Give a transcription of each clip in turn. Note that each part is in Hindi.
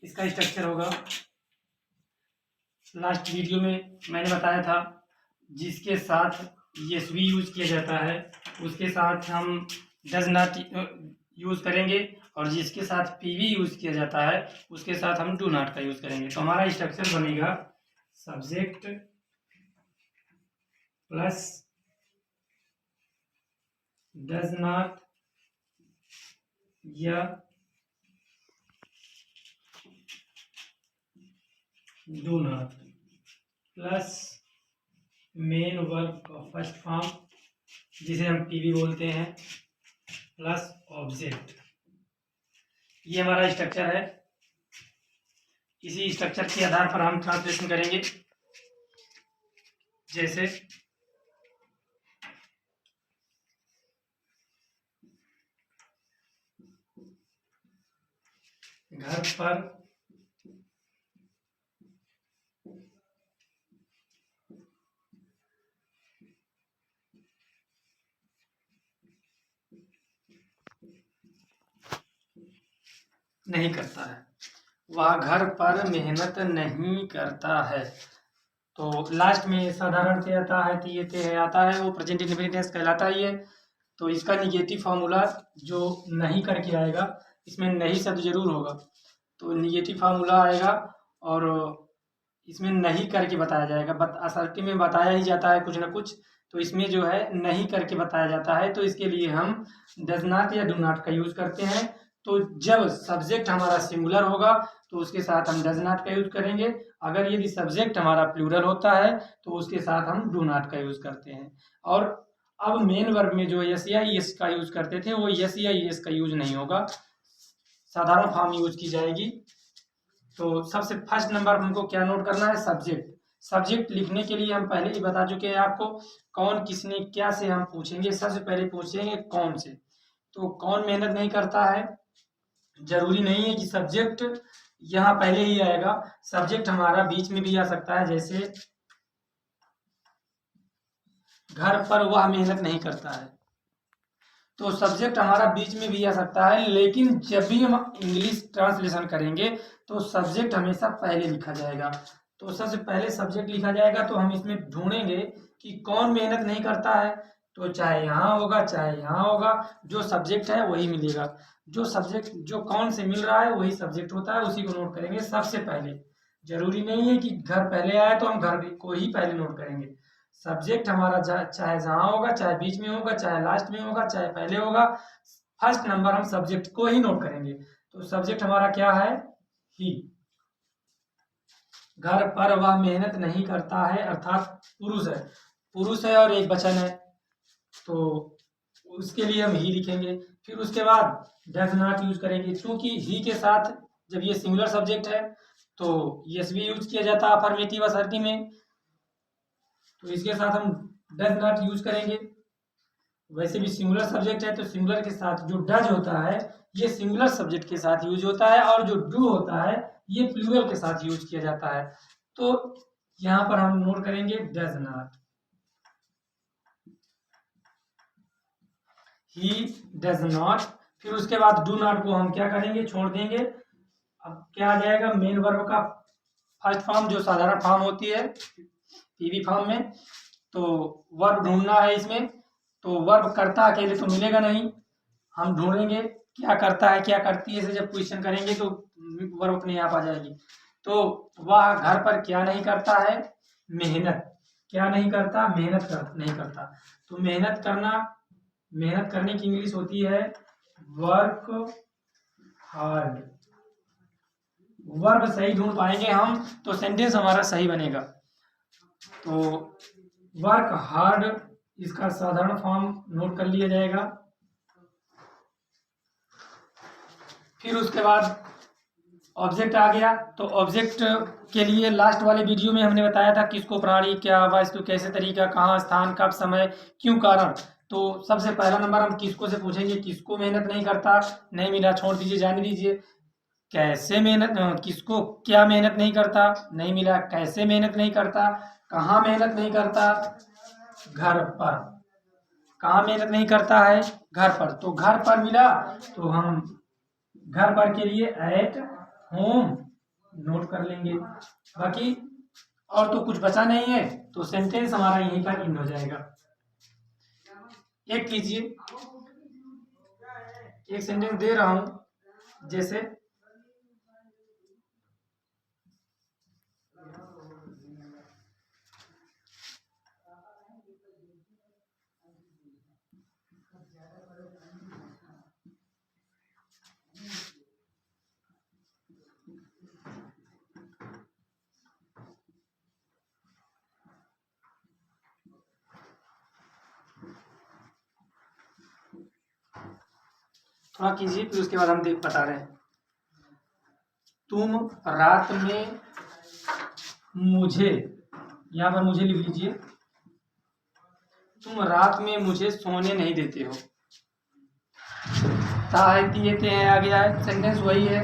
इसका स्ट्रक्चर होगा, लास्ट वीडियो में मैंने बताया था, जिसके साथ एसवी यूज किया जाता है उसके साथ हम डज नॉट यूज करेंगे, और जिसके साथ पीवी यूज किया जाता है उसके साथ हम डू नॉट का यूज करेंगे। तो हमारा स्ट्रक्चर बनेगा सब्जेक्ट प्लस डज नॉट या do not plus main verb का फर्स्ट फॉर्म जिसे हम पीवी बोलते हैं प्लस ऑब्जेक्ट। ये हमारा स्ट्रक्चर है। इसी स्ट्रक्चर के आधार पर हम ट्रांसलेशन करेंगे। जैसे घर पर नहीं करता है, वह घर पर मेहनत नहीं करता है। तो लास्ट में साधारण से आता है, थे आता है, वो प्रेजेंट इंडेफिनिट टेंस कहलाता ही है। तो इसका निगेटिव फार्मूला जो नहीं करके आएगा, इसमें नहीं शब्द जरूर होगा, तो निगेटिव फार्मूला आएगा और इसमें नहीं करके बताया जाएगा। असर्टिव में बताया ही जाता है कुछ ना कुछ, तो इसमें जो है नहीं करके बताया जाता है। तो इसके लिए हम डज नॉट या डू नॉट का यूज करते हैं। तो जब सब्जेक्ट हमारा सिंगुलर होगा तो उसके साथ हम डज नॉट का यूज करेंगे। अगर यदि सब्जेक्ट हमारा प्लूरल होता है तो उसके साथ हम डू नॉट का यूज करते हैं। और अब मेन वर्ब में जो यस या ईएस का यूज करते थे वो यस या ईएस का यूज नहीं होगा, साधारण फॉर्म यूज की जाएगी। तो सबसे फर्स्ट नंबर हमको क्या नोट करना है, सब्जेक्ट। सब्जेक्ट लिखने के लिए हम पहले ही बता चुके हैं आपको, कौन किसने क्या से हम पूछेंगे। सबसे पहले पूछेंगे कौन से। तो कौन मेहनत नहीं करता है, जरूरी नहीं है कि सब्जेक्ट यहाँ पहले ही आएगा, सब्जेक्ट हमारा बीच में भी आ सकता है। जैसे घर पर वह मेहनत नहीं करता है, तो सब्जेक्ट हमारा बीच में भी आ सकता है। लेकिन जब भी हम इंग्लिश ट्रांसलेशन करेंगे तो सब्जेक्ट हमेशा पहले लिखा जाएगा। तो सबसे पहले सब्जेक्ट लिखा जाएगा। तो हम इसमें ढूंढेंगे कि कौन मेहनत नहीं करता है, तो चाहे यहाँ होगा चाहे यहाँ होगा, जो सब्जेक्ट है वही मिलेगा। जो सब्जेक्ट जो कौन से मिल रहा है वही सब्जेक्ट होता है, उसी को नोट करेंगे सबसे पहले। जरूरी नहीं है कि घर पहले आए तो हम घर को ही पहले नोट करेंगे। सब्जेक्ट हमारा चाहे जहाँ होगा, चाहे बीच में होगा, चाहे लास्ट में होगा, चाहे पहले होगा, फर्स्ट नंबर हम सब्जेक्ट को ही नोट करेंगे। तो सब्जेक्ट हमारा क्या है, ही। घर पर वह मेहनत नहीं करता है अर्थात पुरुष है, पुरुष है और एक वचन है, तो उसके लिए हम ही लिखेंगे। फिर उसके बाद डज नॉट यूज करेंगे, क्योंकि ही के साथ जब ये सिंगुलर सब्जेक्ट है तो यस भी यूज किया जाता है अफर्मेटिव असर्टिव में, तो इसके साथ हम डज नॉट यूज करेंगे। वैसे भी सिंगुलर सब्जेक्ट है तो सिंगुलर के साथ जो डज होता है ये सिंगुलर सब्जेक्ट के साथ यूज होता है, और जो डू होता है ये प्लूरल के साथ यूज किया जाता है। तो यहाँ पर हम नोट करेंगे does not, he does not. फिर उसके बाद डू नॉट को हम क्या करेंगे, छोड़ देंगे। अब क्या आ जाएगा, मेन वर्ब का फर्स्ट फॉर्म जो साधारण फॉर्म होती है पीवी फॉर्म में। तो वर्ब ढूंढना है इसमें, तो वर्ब करता अकेले तो मिलेगा नहीं, हम ढूंढेंगे क्या करता है क्या करती है से जब क्वेश्चन करेंगे तो वर्ब अपने आप आ जाएगी। तो वह घर पर क्या नहीं करता है, मेहनत। क्या नहीं करता, नहीं करता। तो मेहनत करना, मेहनत करने की इंग्लिश होती है वर्क हार्ड। वर्ब सही ढूंढ पाएंगे हम तो सेंटेंस हमारा सही बनेगा। तो वर्क हार्ड इसका साधारण फॉर्म नोट कर लिया जाएगा। फिर उसके बाद ऑब्जेक्ट आ गया। तो ऑब्जेक्ट के लिए लास्ट वाले वीडियो में हमने बताया था किसको, प्राणी, क्या, वस्तु, कैसे, तरीका, कहाँ, स्थान, कब, समय, क्यों, कारण। तो सबसे पहला नंबर हम किसको से पूछेंगे, किसको मेहनत नहीं करता, नहीं मिला छोड़ दीजिए जाने दीजिए। कैसे मेहनत, किसको क्या मेहनत नहीं करता, नहीं मिला। कैसे मेहनत नहीं करता, कहाँ मेहनत नहीं करता, घर पर। कहाँ मेहनत नहीं करता है, घर पर। तो घर पर मिला तो हम घर पर के लिए एट होम नोट कर लेंगे। बाकी और तो कुछ बचा नहीं है, तो सेंटेंस हमारा यहीं पर इन हो जाएगा। एक कीजिए, एक सेंटेंस दे रहा हूं, जैसे थोड़ा कीजिए, फिर उसके बाद हम देख बता रहे हैं। तुम रात में मुझे, यहाँ पर मुझे लिख लीजिए, तुम रात में मुझे सोने नहीं देते हो। दिए है आ गया है, सेंटेंस वही है,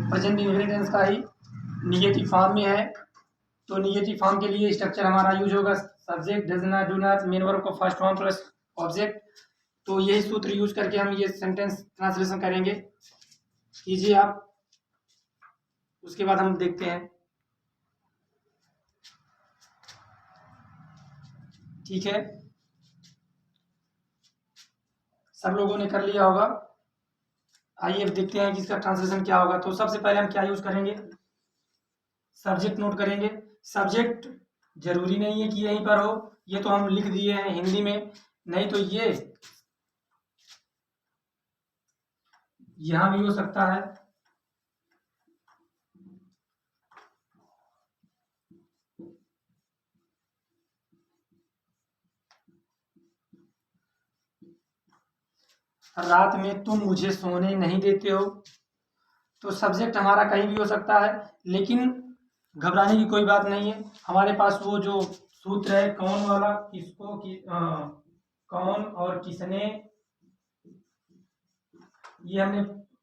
प्रेजेंट इंडेफिनिट टेंस का ही निगेटिव फॉर्म में है। तो निगेटिव फॉर्म के लिए स्ट्रक्चर हमारा यूज होगा subject, does not, do not, main verb को फर्स्ट फॉर्म प्लस ऑब्जेक्ट। तो यही सूत्र यूज करके हम ये सेंटेंस ट्रांसलेशन करेंगे। कीजिए आप, उसके बाद हम देखते हैं। ठीक है, सब लोगों ने कर लिया होगा। आइए अब देखते हैं कि इसका ट्रांसलेशन क्या होगा। तो सबसे पहले हम क्या यूज करेंगे, सब्जेक्ट नोट करेंगे। सब्जेक्ट जरूरी नहीं है कि यहीं पर हो, ये तो हम लिख दिए हैं हिंदी में, नहीं तो ये यहां भी हो सकता है। रात में तुम मुझे सोने नहीं देते हो, तो सब्जेक्ट हमारा कहीं भी हो सकता है, लेकिन घबराने की कोई बात नहीं है। हमारे पास वो जो सूत्र है कौन वाला, किसको कौन और किसने, ये हमने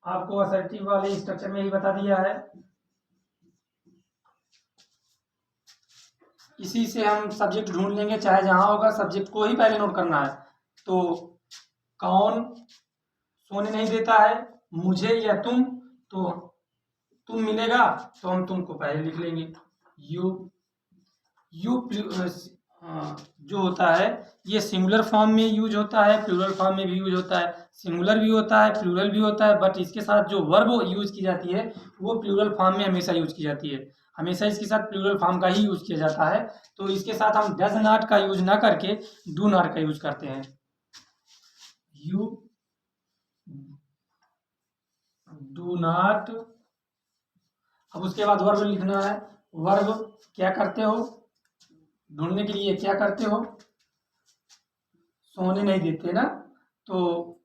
आपको असर्टिव वाले स्ट्रक्चर में ही बता दिया है। इसी से हम सब्जेक्ट ढूंढ लेंगे, चाहे जहां होगा सब्जेक्ट को ही पहले नोट करना है। तो कौन सोने नहीं देता है, मुझे या तुम, तो तुम मिलेगा तो हम तुमको पहले लिख लेंगे। यू, यू जो होता है ये सिंगुलर फॉर्म में यूज होता है, प्लूरल फॉर्म में भी यूज होता है। सिंगुलर भी होता है, प्लूरल भी होता है, बट इसके साथ जो वर्ब यूज की जाती है वो प्लूरल फॉर्म में हमेशा यूज की जाती है। हमेशा इसके साथ प्लूरल फॉर्म का ही यूज किया जाता है। तो इसके साथ हम डज नॉट का यूज ना करके डू नॉट का यूज करते हैं। यू डू नॉट, अब उसके बाद वर्ब लिखना है। वर्ब क्या करते हो, ढूंढने के लिए क्या करते हो, सोने नहीं देते ना, तो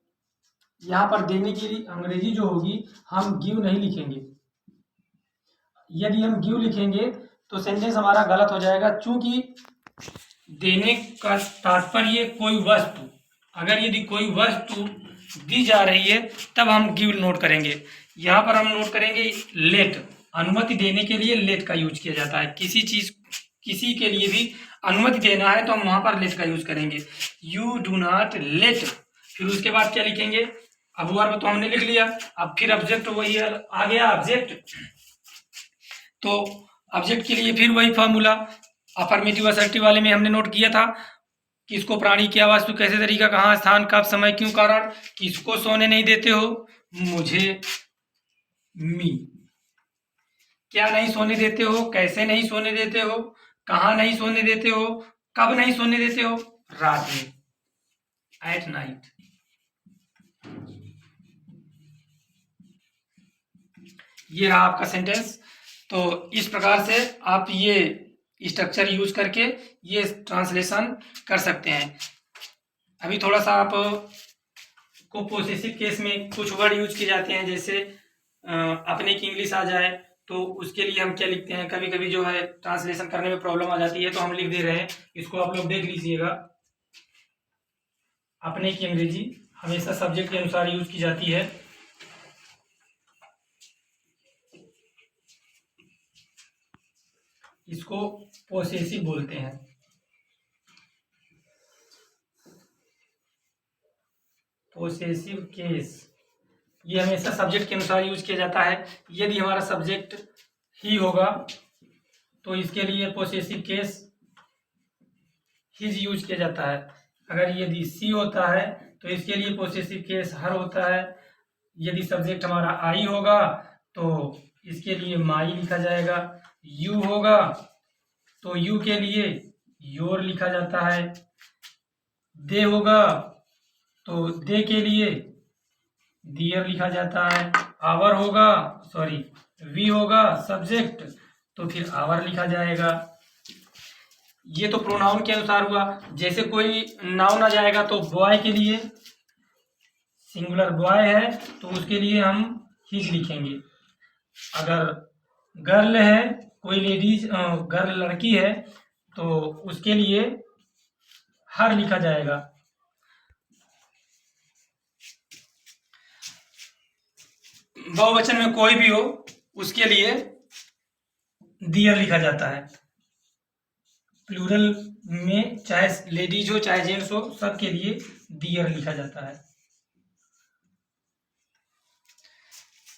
यहाँ पर देने के लिए अंग्रेजी जो होगी हम गिव नहीं लिखेंगे। यदि हम गिव लिखेंगे तो सेंटेंस हमारा गलत हो जाएगा, क्योंकि देने का तात्पर्य कोई वस्तु, अगर यदि कोई वस्तु दी जा रही है तब हम गिव नोट करेंगे। यहाँ पर हम नोट करेंगे लेट, अनुमति देने के लिए लेट का यूज किया जाता है। किसी चीज, किसी के लिए भी अनुमति देना है तो हम वहां पर लेट का यूज करेंगे। यू डू नॉट लेट, फिर उसके बाद क्या लिखेंगे, अब वर्ब तो हमने लिख लिया, अब फिर ऑब्जेक्ट वही आ गया ऑब्जेक्ट। तो ऑब्जेक्ट के लिए फिर वही फॉर्मूला अफर्मेटिव असर्टिव वाले में हमने नोट किया था, किसको, प्राणी, क्या, वस्तु, कैसे, तरीका, कहाँ, स्थान, कब, समय, क्यों, कारण। किसको सोने नहीं देते हो, मुझे, मी। क्या नहीं सोने देते हो, कैसे नहीं सोने देते हो, कहाँ नहीं सोने देते हो, कब नहीं सोने देते हो, रात में, एट नाइट। ये रहा आपका सेंटेंस। तो इस प्रकार से आप ये स्ट्रक्चर यूज करके ये ट्रांसलेशन कर सकते हैं। अभी थोड़ा सा आप को पोसेसिव केस में कुछ वर्ड यूज किए जाते हैं, जैसे अपने की इंग्लिश आ जाए तो उसके लिए हम क्या लिखते हैं, कभी कभी जो है ट्रांसलेशन करने में प्रॉब्लम आ जाती है, तो हम लिख दे रहे हैं, इसको आप लोग देख लीजिएगा। अपने की अंग्रेजी हमेशा सब्जेक्ट के अनुसार यूज की जाती है। इसको पोसेसिव बोलते हैं। पोसेसिव केस ये हमेशा सब्जेक्ट के अनुसार यूज किया जाता है। यदि हमारा सब्जेक्ट ही होगा तो इसके लिए पोसेसिव केस हिज यूज किया जाता है। अगर यदि सी होता है तो इसके लिए पोसेसिव केस हर होता है। यदि सब्जेक्ट हमारा आई होगा तो इसके लिए माई लिखा जाएगा। यू होगा तो यू के लिए योर लिखा जाता है। दे होगा तो दे के लिए दियर लिखा जाता है। आवर होगा वी होगा सब्जेक्ट तो फिर आवर लिखा जाएगा। ये तो प्रोनाउन के अनुसार हुआ। जैसे कोई नाउन आ जाएगा तो बॉय के लिए सिंगुलर बॉय है तो उसके लिए हम हिज लिखेंगे। अगर गर्ल है, कोई लेडीज गर्ल लड़की है तो उसके लिए हर लिखा जाएगा। बहुवचन में कोई भी हो उसके लिए दियर लिखा जाता है। प्लूरल में चाहे लेडीज हो चाहे जेंट्स हो सबके लिए दियर लिखा जाता है।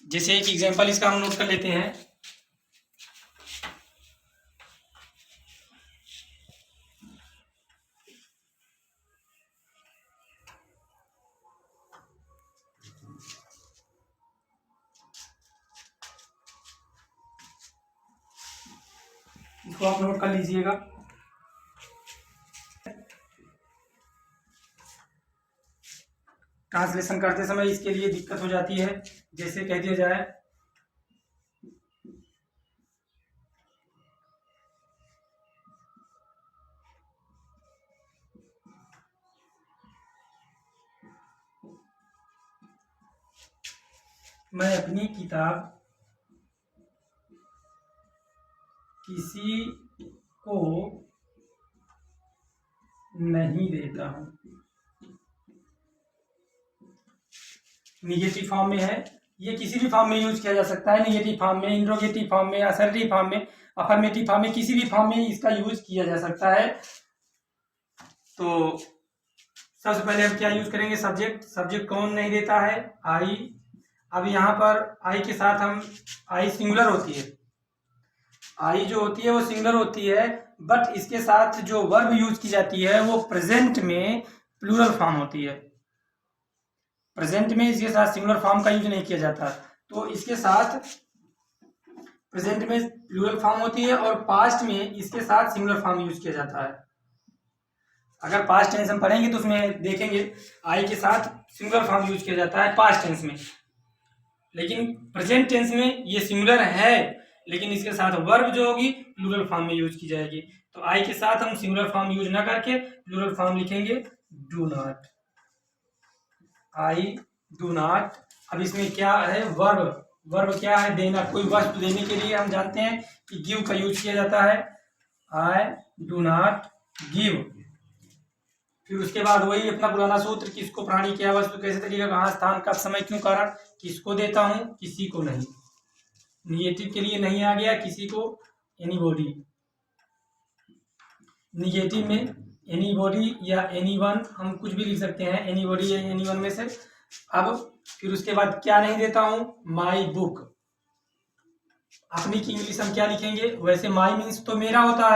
जैसे एक एग्जांपल इसका हम नोट कर लेते हैं। इसको आप नोट कर लीजिएगा। ट्रांसलेशन करते समय इसके लिए दिक्कत हो जाती है। जैसे कह दिया जाए मैं अपनी किताब किसी को नहीं देता हूं। निगेटिव फॉर्म में है। ये किसी भी फॉर्म में यूज किया जा सकता है। निगेटिव फॉर्म में, इंट्रोगेटिव फॉर्म में, असर्टिव फॉर्म में, अफर्मेटिव फॉर्म में, किसी भी फॉर्म में इसका यूज किया जा सकता है। तो सबसे पहले हम क्या यूज करेंगे? सब्जेक्ट कौन नहीं देता है? आई। अब यहाँ पर आई के साथ हम आई सिंगुलर होती है। आई जो होती है वो सिंगुलर होती है, बट इसके साथ जो वर्ब यूज की जाती है वो प्रेजेंट में प्लूरल फॉर्म होती है। प्रेजेंट में इसके साथ सिंगुलर फॉर्म का यूज नहीं किया जाता। तो इसके साथ प्रेजेंट में प्लूरल फॉर्म होती है और पास्ट में इसके साथ सिंगुलर फॉर्म यूज किया जाता है। अगर पास्ट टेंस हम पढ़ेंगे तो उसमें देखेंगे आई के साथ सिंगुलर फॉर्म यूज किया जाता है पास्ट टेंस में। लेकिन प्रेजेंट टेंस में ये सिंगुलर है, लेकिन इसके साथ वर्ब जो होगी प्लूरल फॉर्म में यूज की जाएगी। तो आई के साथ हम सिंगुलर फॉर्म यूज ना करके प्लूरल फॉर्म लिखेंगे do not. I do not. अब इसमें क्या है? वर्ब क्या है? देना। कोई वस्तु देने के लिए हम जानते हैं कि गिव का यूज किया जाता है। I do not give. फिर उसके बाद वही अपना पुराना सूत्र, किसको, प्राणी, क्या, वस्तु, कैसे, तरीका, कहाँ, स्थान, कब, समय, क्यों, कारण। किसको देता हूं? किसी को नहीं। निगेटिव के लिए नहीं आ गया, किसी को, एनीबॉडी। निगेटिव में एनीबॉडी या एनीवन हम कुछ भी लिख सकते हैं, एनीबॉडी या एनीवन में से। अब फिर उसके बाद क्या नहीं देता हूं? My book. अपनी की इंग्लिश हम क्या लिखेंगे? वैसे माई मीन्स तो मेरा होता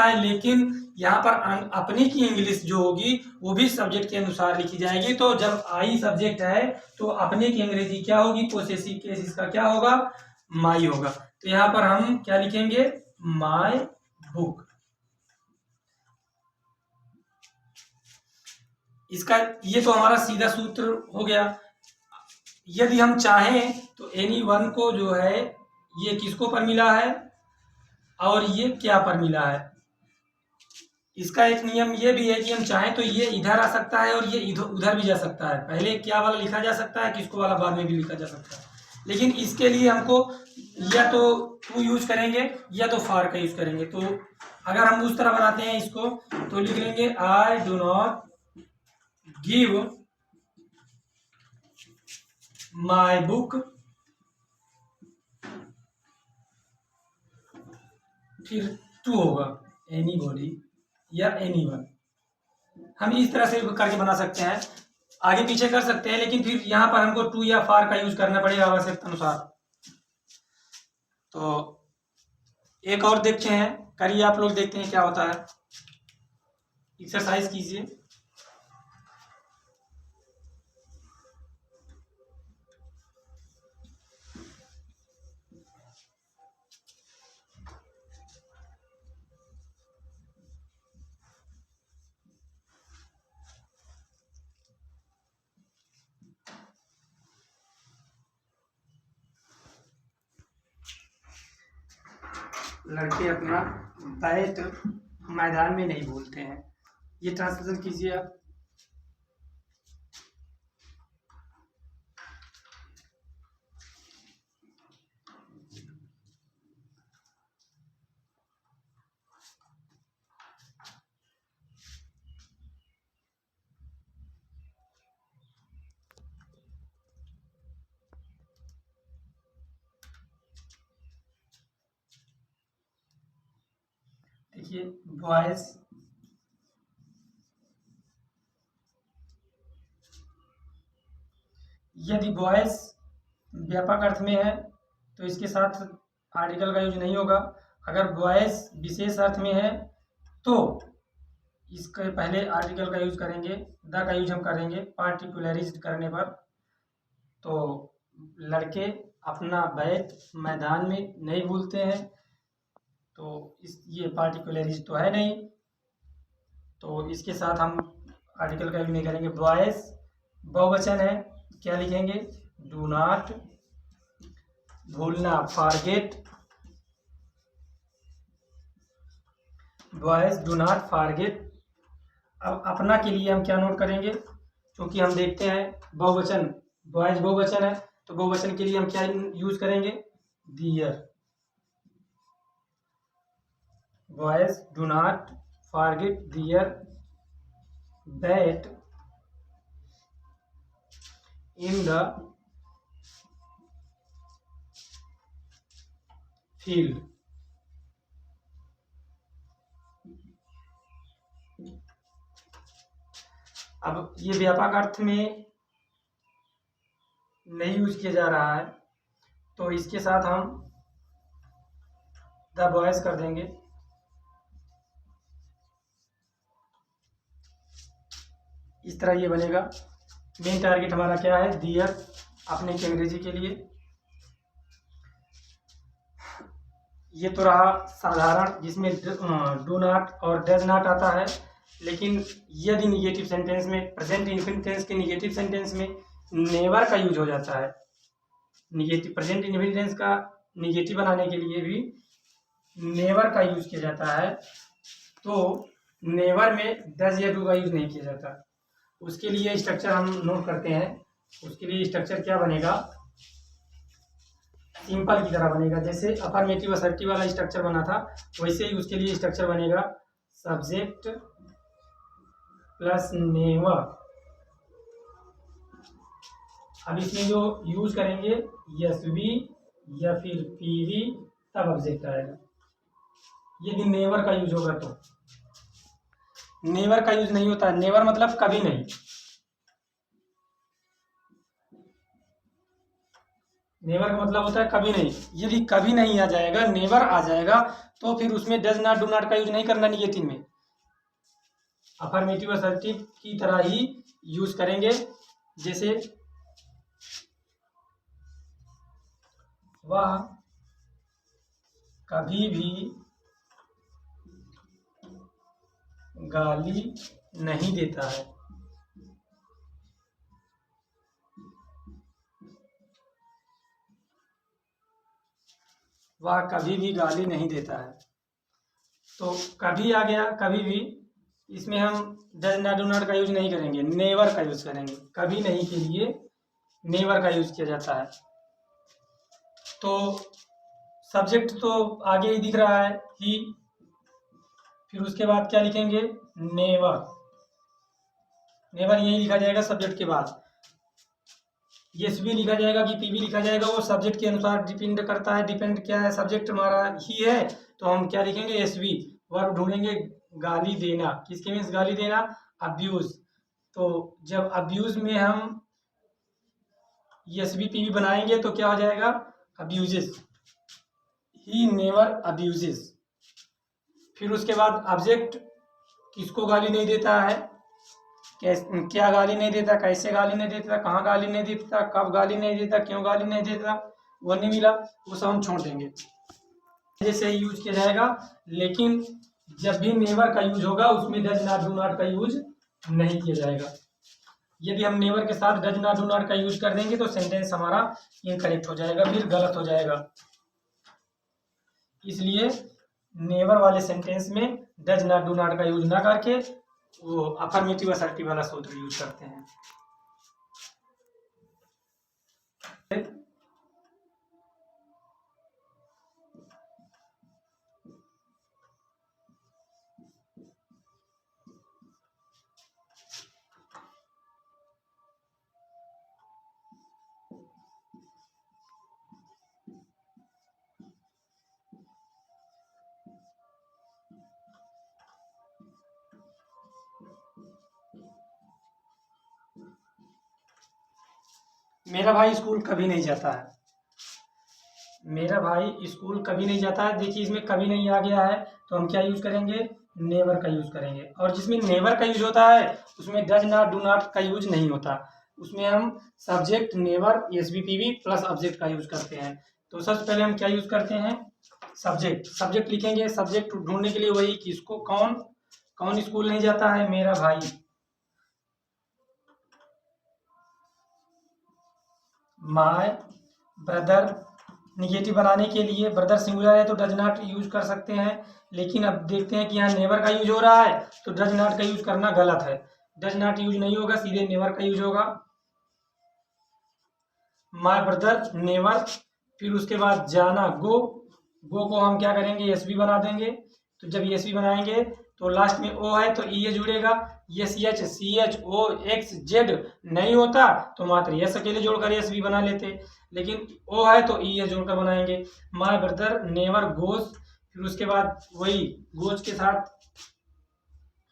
है, लेकिन यहाँ पर अपनी की इंग्लिश जो होगी वो भी सब्जेक्ट के अनुसार लिखी जाएगी। तो जब आई सब्जेक्ट है तो अपने की अंग्रेजी क्या होगी? पोसेसिव केस इसका क्या होगा? माई होगा। तो यहाँ पर हम क्या लिखेंगे? My book. इसका ये तो हमारा सीधा सूत्र हो गया। यदि हम चाहें तो एनी वन को जो है ये किसको पर मिला है और ये क्या पर मिला है। इसका एक नियम ये भी है कि हम चाहें तो ये इधर आ सकता है और ये इधर उधर भी जा सकता है। पहले क्या वाला लिखा जा सकता है, किसको वाला बाद में भी लिखा जा सकता है। लेकिन इसके लिए हमको या तो टू यूज करेंगे या तो फार का यूज करेंगे। तो अगर हम उस तरह बनाते हैं इसको तो लिख लेंगे I do not give my book, फिर टू होगा एनीबॉडी या एनीवन। हम इस तरह से करके बना सकते हैं, आगे पीछे कर सकते हैं, लेकिन फिर यहाँ पर हमको टू या फार का यूज करना पड़ेगा आवश्यकता अनुसार। तो एक और देखते हैं, करिए आप लोग, देखते हैं क्या होता है। एक्सरसाइज कीजिए। लड़के अपना बैट मैदान में नहीं भूलते हैं, ये ट्रांसलेशन कीजिए आप। देखिए, बॉयज यदि बॉयज व्यापक अर्थ में है तो इसके साथ आर्टिकल का यूज नहीं होगा। अगर बॉयज विशेष अर्थ में है तो इसके पहले आर्टिकल का यूज करेंगे, द का यूज हम करेंगे पार्टिकुलरिज्ड करने पर। तो लड़के अपना बैट मैदान में नहीं भूलते हैं, तो ये पार्टिकुलरिज्ड तो है नहीं, तो इसके साथ हम आर्टिकल का यूज नहीं करेंगे। बॉयज बहुवचन है, क्या लिखेंगे? डू नॉट, भूलना forget, boys do not forget. अब अपना के लिए हम क्या नोट करेंगे? क्योंकि हम देखते हैं बहुवचन, बॉयज बहुवचन है, तो बहुवचन के लिए हम क्या यूज करेंगे? Their. Boys do not forget their bat in the field. अब ये व्यापक अर्थ में नहीं यूज किया जा रहा है, तो इसके साथ हम द बॉयज कर देंगे। इस तरह ये बनेगा। मेन टारगेट हमारा क्या है? दियर, अपने की अंग्रेजी के लिए। ये तो रहा साधारण, जिसमें डू नॉट और डज नॉट आता है। लेकिन यदि निगेटिव सेंटेंस में, प्रेजेंट इंडेफिनिट टेंस के निगेटिव सेंटेंस में नेवर का यूज हो जाता है, निगेटिव प्रेजेंट इंडेफिनिट टेंस का निगेटिव बनाने के लिए भी नेवर का यूज किया जाता है, तो नेवर में डज या डू का यूज नहीं किया जाता। उसके लिए स्ट्रक्चर हम नोट करते हैं। उसके लिए स्ट्रक्चर क्या बनेगा? सिंपल की तरह बनेगा, जैसे अफर्मेटिव असर्टिव वाला स्ट्रक्चर बना था, वैसे ही उसके लिए स्ट्रक्चर बनेगा सब्जेक्ट प्लस नेवर। अब इसमें जो यूज करेंगे यस वी या फिर पीवी, तब ऑब्जेक्ट आएगा। यदि नेवर का यूज होगा तो, नेवर का यूज नहीं होता। नेवर मतलब कभी नहीं, नेवर का मतलब होता है कभी नहीं। यदि कभी नहीं आ जाएगा, नेवर आ जाएगा, तो फिर उसमें डज नॉट डू नॉट का यूज नहीं करना निगेटिव में, अफर्मेटिव असर्टिव की तरह ही यूज करेंगे। जैसे वह कभी भी गाली नहीं देता है। वह कभी भी गाली नहीं देता है। तो कभी आ गया, कभी भी, इसमें हम डज नॉट डू नॉट का यूज नहीं करेंगे, नेवर का यूज करेंगे। कभी नहीं के लिए नेवर का यूज किया जाता है। तो सब्जेक्ट तो आगे ही दिख रहा है ही, फिर उसके बाद क्या लिखेंगे? नेवर। नेवर यही लिखा जाएगा सब्जेक्ट के बाद। यस भी लिखा जाएगा कि पी भी लिखा जाएगा, वो सब्जेक्ट के अनुसार डिपेंड करता है। डिपेंड क्या है? सब्जेक्ट हमारा ही है, तो हम क्या लिखेंगे? S V. वर्ब ढूंढेंगे गाली देना, किसके मीन्स गाली देना? अब्यूज। तो जब अब्यूज में हम यस वी पी भी बनाएंगे तो क्या हो जाएगा? अब्यूजेस। He never abuses. फिर उसके बाद ऑब्जेक्ट किसको गाली नहीं देता है, क्या गाली नहीं देता, कैसे गाली नहीं देता, कहाँ गाली नहीं देता, कब गाली नहीं देता, क्यों गाली नहीं देता, वो नहीं मिला, वो सब हम छोड़ देंगे, जैसे यूज किया जाएगा। लेकिन जब भी नेवर का यूज होगा उसमें डज नॉट डू नॉट का यूज नहीं किया जाएगा। यदि हम नेवर के साथ डज नॉट डू नॉट का यूज कर देंगे तो सेंटेंस हमारा इनकरेक्ट हो जाएगा, फिर गलत हो जाएगा। इसलिए नेवर वाले सेंटेंस में डज नॉट डू नॉट का यूज ना करके वो अफर्मेटिव असर्टिव वाला सूत्र यूज करते हैं। मेरा भाई स्कूल कभी नहीं जाता है। मेरा भाई स्कूल कभी नहीं जाता है। देखिए इसमें कभी नहीं आ गया है तो हम क्या यूज करेंगे, नेवर का यूज करेंगे। और जिसमें नेवर का यूज होता है उसमें डज नॉट डू नॉट का यूज नहीं होता, उसमें हम सब्जेक्ट नेवर एसवीपीवी प्लस ऑब्जेक्ट का यूज करते हैं। तो सबसे पहले हम क्या यूज करते हैं, सब्जेक्ट। सब्जेक्ट लिखेंगे, सब्जेक्ट ढूंढने के लिए वही किसको, कौन कौन स्कूल नहीं जाता है, मेरा भाई। माय ब्रदर, निगेटिव बनाने के लिए ब्रदर सिंगुलर है तो डज नॉट यूज कर सकते हैं, लेकिन अब देखते हैं कि यहाँ नेवर का यूज हो रहा है तो डज नॉट का यूज करना गलत है। डज नॉट यूज नहीं होगा, सीधे नेवर का यूज होगा। माय ब्रदर नेवर, फिर उसके बाद जाना गो, गो को हम क्या करेंगे, एस बी बना देंगे। तो जब एस बी बनाएंगे तो लास्ट में ओ है तो ई ए जुड़ेगा। S H C H O X Z नहीं होता तो मात्र एस अकेले जोड़कर एस बी बना लेते, लेकिन ओ है तो ई ए जोड़कर बनाएंगे। माय ब्रदर नेवर गोज, फिर उसके बाद वही गोज के साथ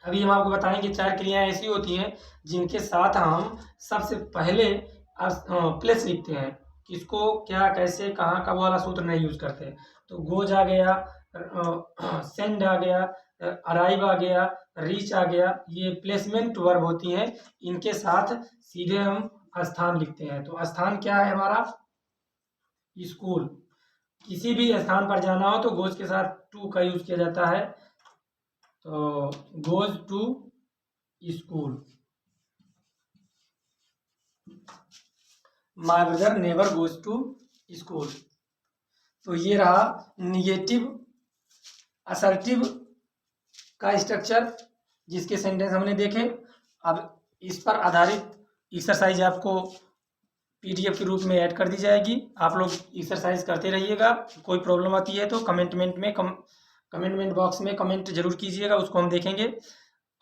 अभी हम आपको बताएंगे 4 क्रियाएं ऐसी होती हैं जिनके साथ हम सबसे पहले प्लेस लिखते हैं, किसको क्या कैसे कहाँ कब वाला सूत्र नहीं यूज करते। तो गोज आ गया, सेंड आ गया, अराइव आ गया, रीच आ गया, ये प्लेसमेंट वर्ब होती हैं। इनके साथ सीधे हम स्थान लिखते हैं। तो स्थान क्या है हमारा, स्कूल। किसी भी स्थान पर जाना हो तो गोज के साथ टू का यूज किया जाता है, तो goes to school. My brother never goes to school. तो ये रहा निगेटिव असर्टिव का स्ट्रक्चर जिसके सेंटेंस हमने देखे। अब इस पर आधारित एक्सरसाइज आपको पीडीएफ के रूप में ऐड कर दी जाएगी, आप लोग एक्सरसाइज करते रहिएगा। कोई प्रॉब्लम आती है तो कमेंटमेंट बॉक्स में कमेंट जरूर कीजिएगा, उसको हम देखेंगे।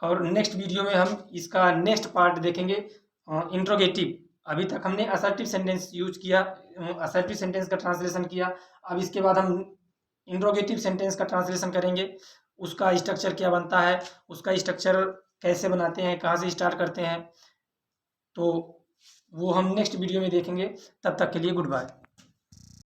और नेक्स्ट वीडियो में हम इसका नेक्स्ट पार्ट देखेंगे, इंट्रोगेटिव। अभी तक हमने असर्टिव सेंटेंस यूज किया, असर्टिव सेंटेंस का ट्रांसलेशन किया। अब इसके बाद हम इंट्रोगेटिव सेंटेंस का ट्रांसलेशन करेंगे, उसका स्ट्रक्चर क्या बनता है, उसका स्ट्रक्चर कैसे बनाते हैं, कहाँ से स्टार्ट करते हैं, तो वो हम नेक्स्ट वीडियो में देखेंगे। तब तक के लिए गुड बाय।